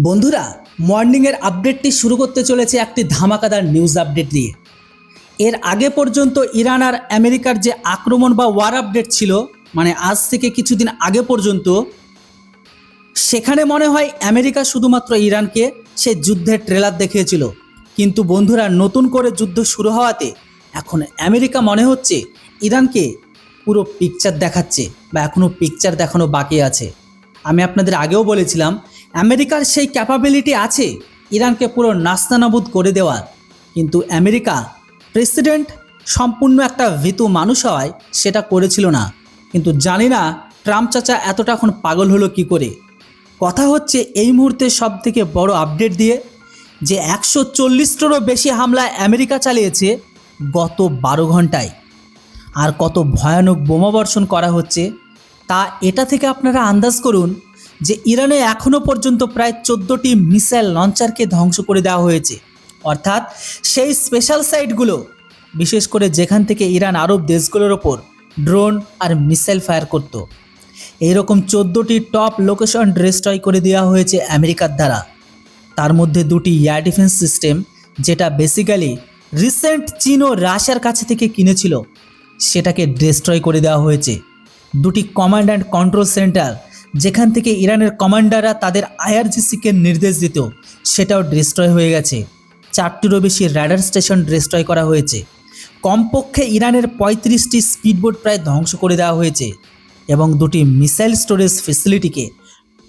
বন্ধুরা, মর্নিংয়ের আপডেটটি শুরু করতে চলেছে একটি ধামাকাদার নিউজ আপডেট দিয়ে। এর আগে পর্যন্ত ইরান আর আমেরিকার যে আক্রমণ বা ওয়ার আপডেট ছিল, মানে আজ থেকে কিছুদিন আগে পর্যন্ত, সেখানে মনে হয় আমেরিকা শুধুমাত্র ইরানকে সে যুদ্ধের ট্রেলার দেখিয়েছিল। কিন্তু বন্ধুরা, নতুন করে যুদ্ধ শুরু হওয়াতে এখন আমেরিকা মনে হচ্ছে ইরানকে পুরো পিকচার দেখাচ্ছে, বা এখনও পিকচার দেখানো বাকি আছে। আমি আপনাদের আগেও বলেছিলাম আমেরিকার সেই ক্যাপাবিলিটি আছে ইরানকে পুরো নাস্তানাবুদ করে দেওয়ার, কিন্তু আমেরিকা প্রেসিডেন্ট সম্পূর্ণ একটা ভীতু মানুষ হওয়ায় সেটা করেছিল না। কিন্তু জানি না ট্রাম্প চাচা এতটা এখন পাগল হলো কি করে। কথা হচ্ছে এই মুহূর্তে সব থেকে বড় আপডেট দিয়ে যে 140টারও বেশি হামলা আমেরিকা চালিয়েছে গত 12 ঘন্টায়, আর কত ভয়ানক বোমাবর্ষণ করা হচ্ছে তা এটা থেকে আপনারা আন্দাজ করুন যে ইরানে এখনও পর্যন্ত প্রায় 14টি মিসাইল লঞ্চারকে ধ্বংস করে দেওয়া হয়েছে। অর্থাৎ সেই স্পেশাল সাইটগুলো, বিশেষ করে যেখান থেকে ইরান আরব দেশগুলোর ওপর ড্রোন আর মিসাইল ফায়ার করত, এইরকম 14টি টপ লোকেশন ডিস্ট্রয় করে দেওয়া হয়েছে আমেরিকার দ্বারা। তার মধ্যে 2টি এয়ার ডিফেন্স সিস্টেম, যেটা বেসিক্যালি রিসেন্ট চীন ও রাশিয়ার কাছে থেকে কিনেছিল, সেটাকে ডিস্ট্রয় করে দেওয়া হয়েছে। 2টি কমান্ড অ্যান্ড কন্ট্রোল সেন্টার, যেখান থেকে ইরানের কমান্ডাররা তাদের আইআরজিসিকে নির্দেশ দিত, সেটাও ডিস্ট্রয় হয়ে গেছে। 4টিরও বেশি র্যাডার স্টেশন ডিস্ট্রয় করা হয়েছে। কমপক্ষে ইরানের 35টি স্পিডবোট প্রায় ধ্বংস করে দেওয়া হয়েছে, এবং 2টি মিসাইল স্টোরেজ ফেসিলিটিকে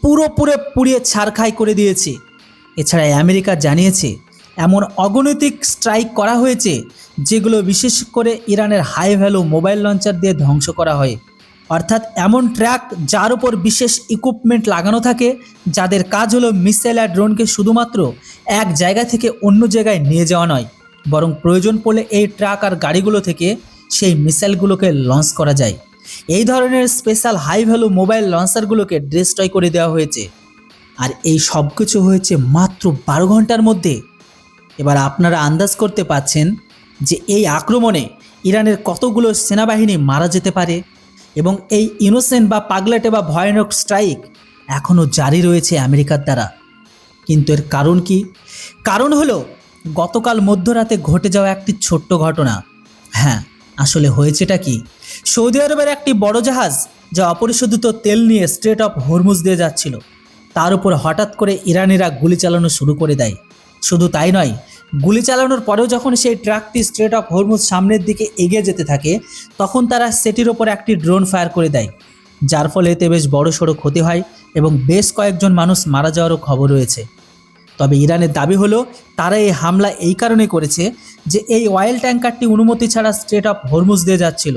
পুরোপুরি পুড়িয়ে ছারখাই করে দিয়েছে। এছাড়া আমেরিকা জানিয়েছে এমন অগণিতিক স্ট্রাইক করা হয়েছে যেগুলো বিশেষ করে ইরানের হাই ভ্যালু মোবাইল লঞ্চার দিয়ে ধ্বংস করা হয়। অর্থাৎ এমন ট্র্যাক যার উপর বিশেষ ইকুইপমেন্ট লাগানো থাকে, যাদের কাজ হলো মিসাইল আর ড্রোনকে শুধুমাত্র এক জায়গা থেকে অন্য জায়গায় নিয়ে যাওয়া নয়, বরং প্রয়োজন পড়লে এই ট্রাক আর গাড়িগুলো থেকে সেই মিসাইলগুলোকে লঞ্চ করা যায়। এই ধরনের স্পেশাল হাই ভ্যালু মোবাইল লঞ্চারগুলোকে ডিস্ট্রয় করে দেওয়া হয়েছে। আর এই সব কিছু হয়েছে মাত্র 12 ঘন্টার মধ্যে। এবার আপনারা আন্দাজ করতে পারছেন যে এই আক্রমণে ইরানের কতগুলো সেনাবাহিনী মারা যেতে পারে, এবং এই ইনোসেন্ট বা পাগলাটে বা ভয়ানক স্ট্রাইক এখনও জারি রয়েছে আমেরিকার দ্বারা। কিন্তু এর কারণ কি? কারণ হলো গতকাল মধ্যরাতে ঘটে যাওয়া একটি ছোট্ট ঘটনা। হ্যাঁ, আসলে হয়েছেটা কি? সৌদি আরবের একটি বড় জাহাজ যা অপরিশোধিত তেল নিয়ে স্ট্রেট অফ হরমুজ দিয়ে যাচ্ছিল, তার উপর হঠাৎ করে ইরানিরা গুলি চালানো শুরু করে দেয়। শুধু তাই নয়, গুলি চালানোর পরেও যখন সেই ট্রাকটি স্ট্রেট অফ হরমুজ সামনের দিকে এগিয়ে যেতে থাকে, তখন তারা সেটির ওপর একটি ড্রোন ফায়ার করে দেয়, যার ফলে এতে বেশ বড়সড় ক্ষতি হয় এবং বেশ কয়েকজন মানুষ মারা যাওয়ারও খবর রয়েছে। তবে ইরানের দাবি হলো তারা এই হামলা এই কারণে করেছে যে এই অয়েল ট্যাঙ্কারটি অনুমতি ছাড়া স্ট্রেট অফ হরমুজ দিয়ে যাচ্ছিল।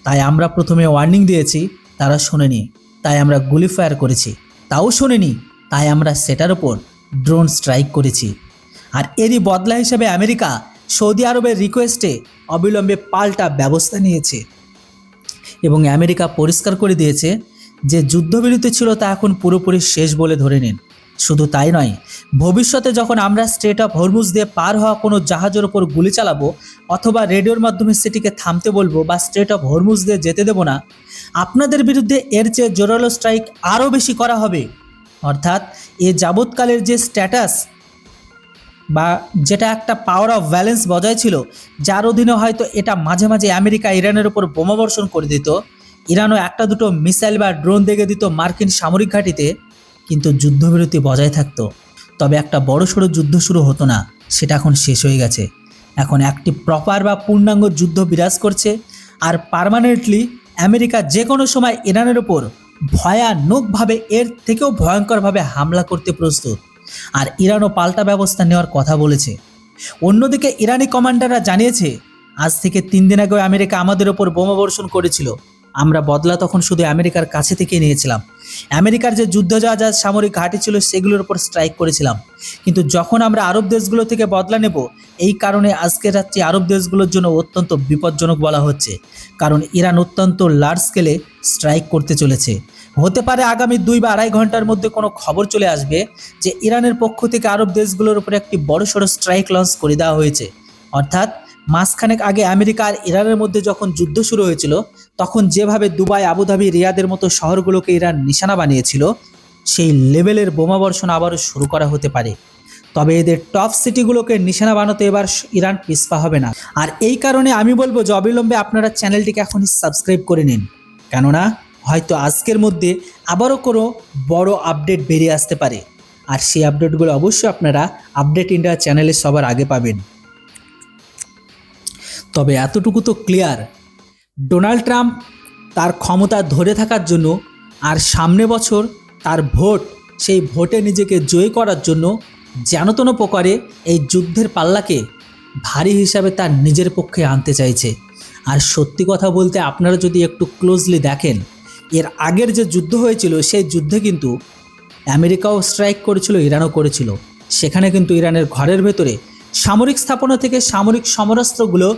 তাই আমরা প্রথমে ওয়ার্নিং দিয়েছি, তারা শোনেনি, তাই আমরা গুলি ফায়ার করেছি। তাও শোনেনি, তাই আমরা সেটার ওপর ড্রোন স্ট্রাইক করেছি। আর এরই বদলা হিসেবে আমেরিকা সৌদি আরবের রিকোয়েস্টে অবিলম্বে পাল্টা ব্যবস্থা নিয়েছে, এবং আমেরিকা পরিষ্কার করে দিয়েছে যে যুদ্ধবিরতি ছিল তা এখন পুরোপুরি শেষ বলে ধরে নিন। শুধু তাই নয়, ভবিষ্যতে যখন আমরা স্ট্রেট অফ হরমুজ দিয়ে পার হওয়া কোনো জাহাজের ওপর গুলি চালাবো, অথবা রেডিওর মাধ্যমে সেটিকে থামতে বলবো বা স্ট্রেট অফ হরমুজ দিয়ে যেতে দেবো না, আপনাদের বিরুদ্ধে এর চেয়ে জোরালো স্ট্রাইক আরও বেশি করা হবে। অর্থাৎ এ যাবৎকালের যে স্ট্যাটাস বা যেটা একটা পাওয়ার অফ ব্যালেন্স বজায় ছিল, যার অধীনে হয়তো এটা মাঝে মাঝে আমেরিকা ইরানের উপর বোমাবর্ষণ করে দিত, ইরানও একটা দুটো মিসাইল বা ড্রোন দেখে দিত মার্কিন সামরিক ঘাঁটিতে, কিন্তু যুদ্ধবিরতি বজায় থাকতো, তবে একটা বড়সড় যুদ্ধ শুরু হতো না। সেটা এখন শেষ হয়ে গেছে। এখন একটি প্রপার বা পূর্ণাঙ্গ যুদ্ধ বিরাজ করছে, আর পার্মানেন্টলি আমেরিকা যে কোনো সময় ইরানের উপর ভয়ানকভাবে, এর থেকেও ভয়ঙ্করভাবে হামলা করতে প্রস্তুত। আর ইরানও পাল্টা ব্যবস্থা নেওয়ার কথা বলেছে। অন্যদিকে ইরানি কমান্ডাররা জানিয়েছে, আজ থেকে 3 দিন আগে আমেরিকা আমাদের ওপর বোমাবর্ষণ করেছিল, আমরা বদলা তখন শুধু আমেরিকার কাছে থেকে নিয়েছিলাম। আমেরিকার যে যুদ্ধজাহাজ সামরিক ঘাঁটি ছিল সেগুলোর উপর স্ট্রাইক করেছিলাম, কিন্তু যখন আমরা আরব দেশগুলো থেকে বদলা নেব, এই কারণে আজকের রাত্রি আরব দেশগুলোর জন্য অত্যন্ত বিপজ্জনক বলা হচ্ছে, কারণ ইরান অত্যন্ত লার্জ স্কেলে স্ট্রাইক করতে চলেছে। হতে পারে আগামী 2 বা 2.5 ঘন্টার মধ্যে কোনো খবর চলে আসবে যে ইরানের পক্ষ থেকে আরব দেশগুলোর উপর একটি বড়সড় স্ট্রাইক লঞ্চ করে দেওয়া হয়েছে। অর্থাৎ মাসখানেক আগে আমেরিকা আর ইরানের মধ্যে যখন যুদ্ধ শুরু হয়েছিল, তখন যেভাবে দুবাই, আবুধাবি, রিয়াদের মতো শহরগুলোকে ইরান নিশানা বানিয়েছিল, সেই লেভেলের বোমাবর্ষণ আবারও শুরু করা হতে পারে। তবে এদের টপ সিটিগুলোকে নিশানা বানাতে এবার ইরান পিছপা হবে না। আর এই কারণে আমি বলবো যে অবিলম্বে আপনারা চ্যানেলটিকে এখনই সাবস্ক্রাইব করে নিন, কেননা হয়তো আজকের মধ্যে আবারও কোনো বড় আপডেট বেরিয়ে আসতে পারে। আর সেই আপডেটগুলো অবশ্যই আপনারা আপডেট ইন্ডিয়া চ্যানেলে সবার আগে পাবেন। তবে এতটুকু তো ক্লিয়ার, ডোনাল্ড ট্রাম্প তার ক্ষমতা ধরে থাকার জন্য আর সামনে বছর তার ভোট, সেই ভোটে নিজেকে জয়ী করার জন্য যেনতেন প্রকারে এই যুদ্ধের পাল্লাকে ভারী হিসাবে তার নিজের পক্ষে আনতে চাইছে। আর সত্যি কথা বলতে আপনারা যদি একটু ক্লোজলি দেখেন, এর আগের যে যুদ্ধ হয়েছিল সেই যুদ্ধে কিন্তু আমেরিকাও স্ট্রাইক করেছিল, ইরানও করেছিল। সেখানে কিন্তু ইরানের ঘরের ভেতরে সামরিক স্থাপনা থেকে সামরিক সমরাস্ত্রগুলো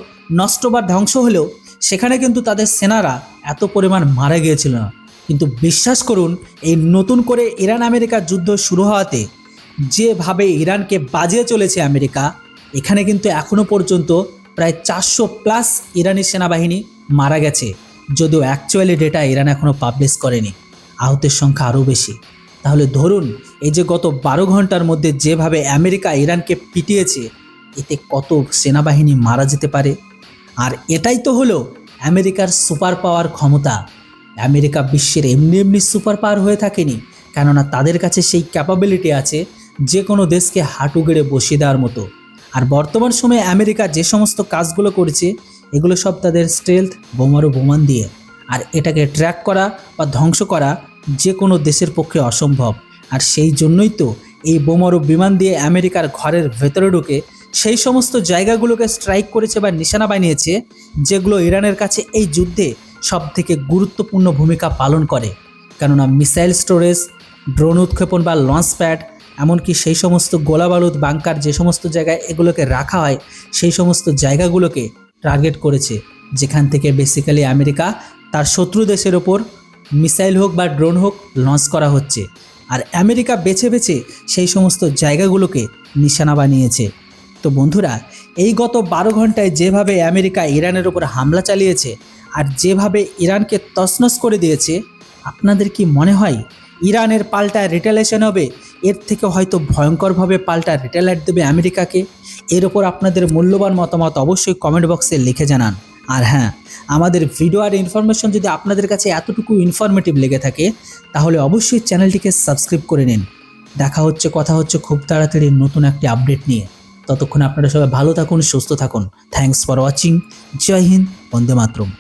নষ্ট বা ধ্বংস হলেও সেখানে কিন্তু তাদের সেনারা এত পরিমাণ মারা গিয়েছিল না। কিন্তু বিশ্বাস করুন, এই নতুন করে ইরান আমেরিকার যুদ্ধ শুরু হওয়াতে যেভাবে ইরানকে বাজিয়ে চলেছে আমেরিকা, এখানে কিন্তু এখনও পর্যন্ত প্রায় 400+ ইরানি সেনাবাহিনী মারা গেছে, যদিও অ্যাকচুয়ালি ডেটা ইরান এখনও পাবলিশ করেনি। আহতের সংখ্যা আরও বেশি। তাহলে ধরুন, এই যে গত 12 ঘন্টার মধ্যে যেভাবে আমেরিকা ইরানকে পিটিয়েছে, এতে কত সেনাবাহিনী মারা যেতে পারে। আর এটাই তো হলো আমেরিকার সুপার পাওয়ার ক্ষমতা। আমেরিকা বিশ্বের এমনি এমনি সুপার পাওয়ার হয়ে থাকেনি, কেননা তাদের কাছে সেই ক্যাপাবিলিটি আছে যে কোনো দেশকে হাঁটু গেড়ে বসিয়ে দেওয়ার মতো। আর বর্তমান সময়ে আমেরিকা যে সমস্ত কাজগুলো করেছে, এগুলো সব তাদের স্টেলথ বোমারু বোমান দিয়ে। আর এটাকে ট্র্যাক করা বা ধ্বংস করা যে কোনো দেশের পক্ষে অসম্ভব। আর সেই জন্যই তো এই বোমারু বিমান দিয়ে আমেরিকার ঘরের ভেতরে ঢুকে সেই সমস্ত জায়গাগুলোকে স্ট্রাইক করেছে বা নিশানা বানিয়েছে, যেগুলো ইরানের কাছে এই যুদ্ধে সবথেকে গুরুত্বপূর্ণ ভূমিকা পালন করে। কেননা মিসাইল স্টোরেজ, ড্রোন উৎক্ষেপণ বা লঞ্চ প্যাড, এমনকি সেই সমস্ত গোলাবারুদ বাংকার যে সমস্ত জায়গায় এগুলোকে রাখা হয়, সেই সমস্ত জায়গাগুলোকে টার্গেট করেছে, যেখান থেকে বেসিক্যালি আমেরিকা তার শত্রু দেশের ওপর মিসাইল হোক বা ড্রোন হোক লঞ্চ করা হচ্ছে। আর আমেরিকা বেছে বেছে সেই সমস্ত জায়গাগুলোকে নিশানা বানিয়েছে। তো বন্ধুরা, এই গত 12 ঘন্টায় যেভাবে আমেরিকা ইরানের ওপর হামলা চালিয়েছে আর যেভাবে ইরানকে তছনছ করে দিয়েছে, আপনাদের কি মনে হয় ইরানের পাল্টা রিটেলিয়েশন হবে? এর থেকে হয়তো ভয়ঙ্করভাবে পাল্টা রিটেলাইট দেবে আমেরিকাকে? এর ওপর আপনাদের মূল্যবান মতামত অবশ্যই কমেন্ট বক্সে লিখে জানান। আর হ্যাঁ, আমাদের ভিডিও আর ইনফরমেশন যদি আপনাদের কাছে এতটুকু ইনফরমেটিভ লেগে থাকে, তাহলে অবশ্যই চ্যানেলটিকে সাবস্ক্রাইব করে নিন। কথা হচ্ছে খুব তাড়াতাড়ি নতুন একটি আপডেট নিয়ে। ততক্ষণ আপনারা সবাই ভালো থাকুন, সুস্থ থাকুন। Thanks for watching. জয় হিন্দ, বন্দে মাতরম।